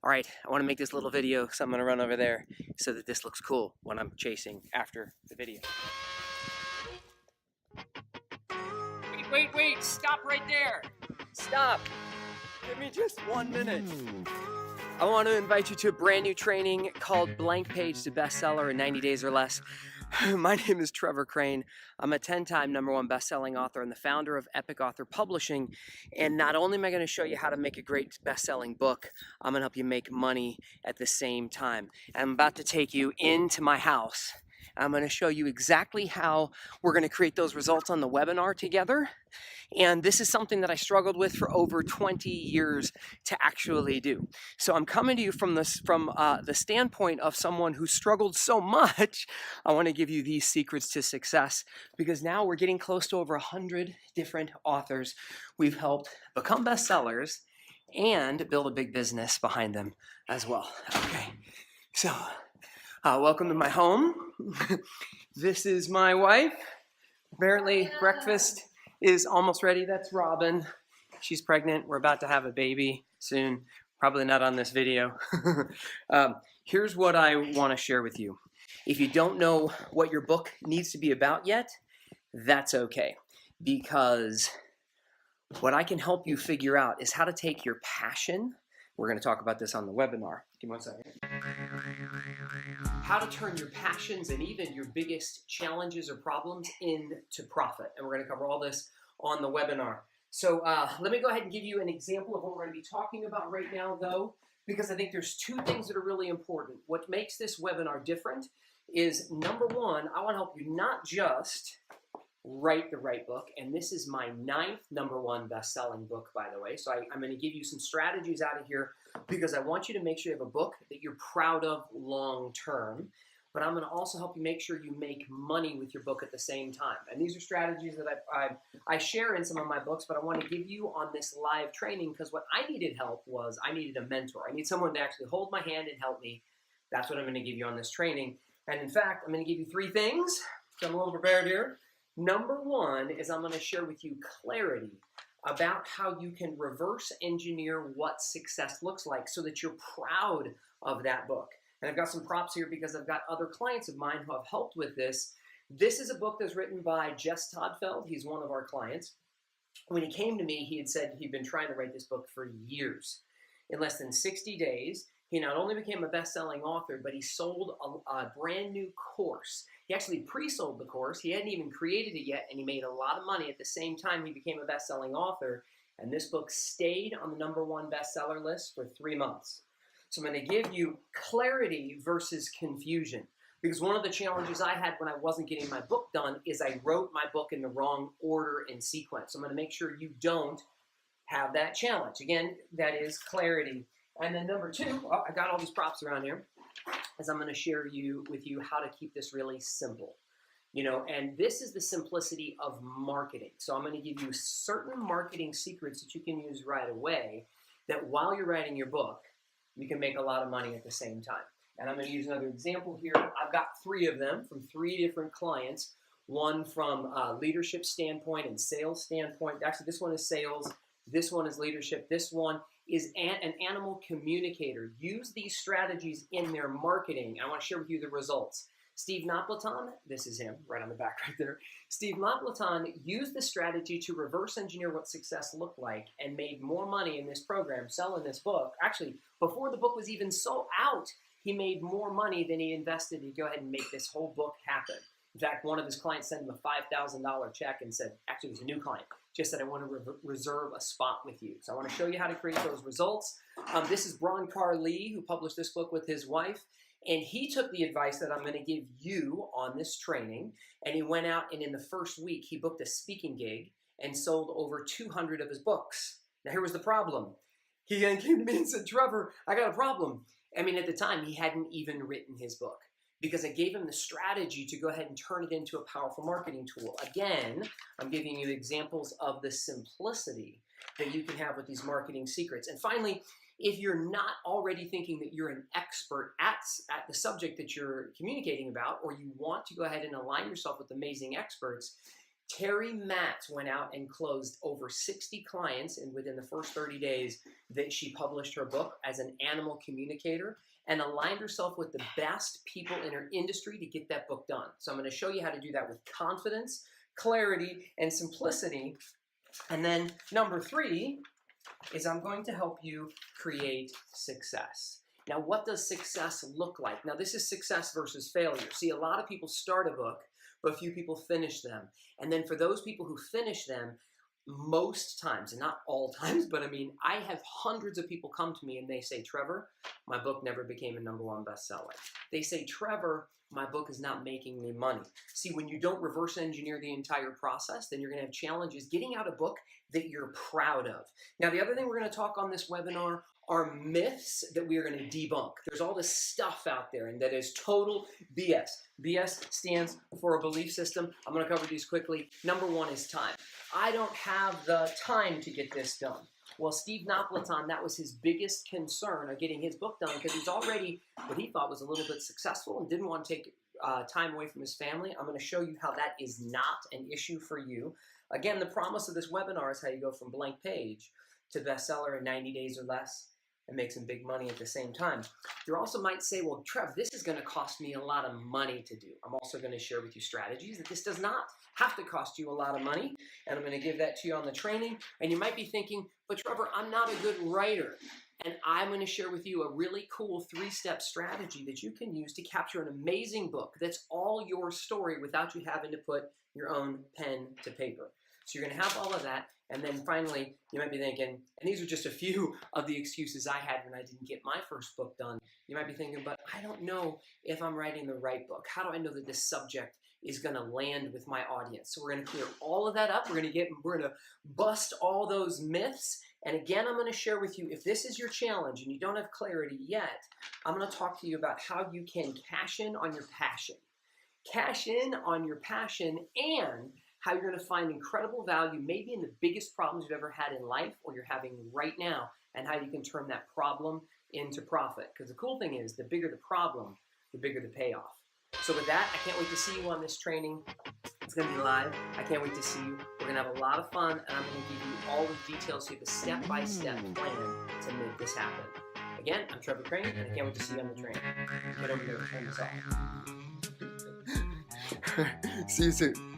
All right, I want to make this little video, so I'm going to run over there so that this looks cool when I'm chasing after the video. Wait, stop right there. Stop. Give me just 1 minute. I want to invite you to a brand new training called Blank Page to Bestseller in 90 Days or Less. My name is Trevor Crane. I'm a 10-time #1 best-selling author and the founder of Epic Author Publishing. And not only am I going to show you how to make a great best-selling book, I'm going to help you make money at the same time. I'm about to take you into my house. I'm going to show you exactly how we're going to create those results on the webinar together. And this is something that I struggled with for over 20 years to actually do. So I'm coming to you from the standpoint of someone who struggled so much. I want to give you these secrets to success, because now we're getting close to over 100 different authors we've helped become bestsellers and build a big business behind them as well. Okay, so welcome to my home. This is my wife. Apparently breakfast is almost ready. That's Robin. She's pregnant. We're about to have a baby soon. Probably not on this video. Here's what I want to share with you. If you don't know what your book needs to be about yet, that's okay. Because what I can help you figure out is how to take your passion. We're going to talk about this on the webinar. Give me 1 second. How to turn your passions and even your biggest challenges or problems into profit. And we're going to cover all this on the webinar. So let me go ahead and give you an example of what we're going to be talking about right now, though, because I think there's two things that are really important. What makes this webinar different is, number one, I want to help you not just write the right book, and this is my 9th #1 best-selling book, by the way. So I'm going to give you some strategies out of here because I want you to make sure you have a book that you're proud of long-term, but I'm going to also help you make sure you make money with your book at the same time. And these are strategies that I share in some of my books, but I want to give you on this live training because what I needed help was I needed a mentor. I need someone to actually hold my hand and help me. That's what I'm going to give you on this training. And in fact, I'm going to give you 3 things. So I'm a little prepared here. Number one is I'm going to share with you clarity about how you can reverse engineer what success looks like so that you're proud of that book. And I've got some props here because I've got other clients of mine who have helped with this. This is a book that's written by Jess Todfeld. He's one of our clients. When he came to me, he had said he'd been trying to write this book for years. In less than 60 days, he not only became a best-selling author, but he sold a brand new course. He actually pre-sold the course. He hadn't even created it yet, and he made a lot of money at the same time he became a best-selling author. And this book stayed on the #1 bestseller list for 3 months. So I'm going to give you clarity versus confusion. Because one of the challenges I had when I wasn't getting my book done is I wrote my book in the wrong order and sequence. So I'm going to make sure you don't have that challenge. Again, that is clarity. And then number 2, I got all these props around here, is I'm going to share with you how to keep this really simple. You know, and this is the simplicity of marketing. So I'm going to give you certain marketing secrets that you can use right away that while you're writing your book, you can make a lot of money at the same time. And I'm going to use another example here. I've got 3 of them from 3 different clients. One from a leadership standpoint and sales standpoint. Actually, this one is sales. This one is leadership. This one is an animal communicator. Use these strategies in their marketing. I want to share with you the results. Steve Napleton, this is him right on the back right there. Steve Napleton used the strategy to reverse engineer what success looked like and made more money in this program selling this book. Actually, before the book was even sold out, he made more money than he invested to go ahead and make this whole book happen. In fact, one of his clients sent him a $5,000 check and said, actually it was a new client, just said, I want to reserve a spot with you. So I want to show you how to create those results. This is Bronkar Lee, who published this book with his wife. And he took the advice that I'm going to give you on this training. And he went out and in the first week, he booked a speaking gig and sold over 200 of his books. Now, here was the problem. He came to me and said, Trevor, I got a problem. I mean, at the time, he hadn't even written his book, because I gave him the strategy to go ahead and turn it into a powerful marketing tool. Again, I'm giving you examples of the simplicity that you can have with these marketing secrets. And finally, if you're not already thinking that you're an expert at the subject that you're communicating about, or you want to go ahead and align yourself with amazing experts, Terry Matz went out and closed over 60 clients within the first 30 days that she published her book as an animal communicator, and aligned herself with the best people in her industry to get that book done. So I'm going to show you how to do that with confidence, clarity, and simplicity. And then number 3 is I'm going to help you create success. Now, what does success look like? Now, this is success versus failure. See, a lot of people start a book, but few people finish them. And then for those people who finish them, most times, and not all times, but I mean, I have hundreds of people come to me and they say, Trevor, my book never became a #1 bestseller. They say, Trevor, my book is not making me money. See, when you don't reverse engineer the entire process, then you're going to have challenges getting out a book that you're proud of. Now, the other thing we're going to talk on this webinar are myths that we are going to debunk. There's all this stuff out there, and that is total BS. BS stands for a belief system. I'm going to cover these quickly. Number 1 is time. I don't have the time to get this done. Well, Steve Napolitan, that was his biggest concern of getting his book done, because he's already what he thought was a little bit successful and didn't want to take time away from his family. I'm going to show you how that is not an issue for you. Again, the promise of this webinar is how you go from blank page to bestseller in 90 days or less and make some big money at the same time. You also might say, well, Trev, this is going to cost me a lot of money to do. I'm also going to share with you strategies that this does not have to cost you a lot of money, and I'm going to give that to you on the training. And you might be thinking, but Trevor, I'm not a good writer. And I'm going to share with you a really cool 3-step strategy that you can use to capture an amazing book that's all your story without you having to put your own pen to paper. So you're going to have all of that. And then finally, you might be thinking, and these are just a few of the excuses I had when I didn't get my first book done. You might be thinking, but I don't know if I'm writing the right book. How do I know that this subject is going to land with my audience? So we're going to clear all of that up. We're going to bust all those myths. And again, I'm going to share with you, if this is your challenge and you don't have clarity yet, I'm going to talk to you about how you can cash in on your passion. Cash in on your passion, and how you're going to find incredible value maybe in the biggest problems you've ever had in life or you're having right now, and how you can turn that problem into profit. Because the cool thing is, the bigger the problem, the bigger the payoff. So with that, I can't wait to see you on this training. It's going to be live. I can't wait to see you. We're going to have a lot of fun, and I'm going to give you all the details so you have a step-by-step plan to make this happen. Again, I'm Trevor Crane, and I can't wait to see you on the training. Get over there and turn this off. See you soon.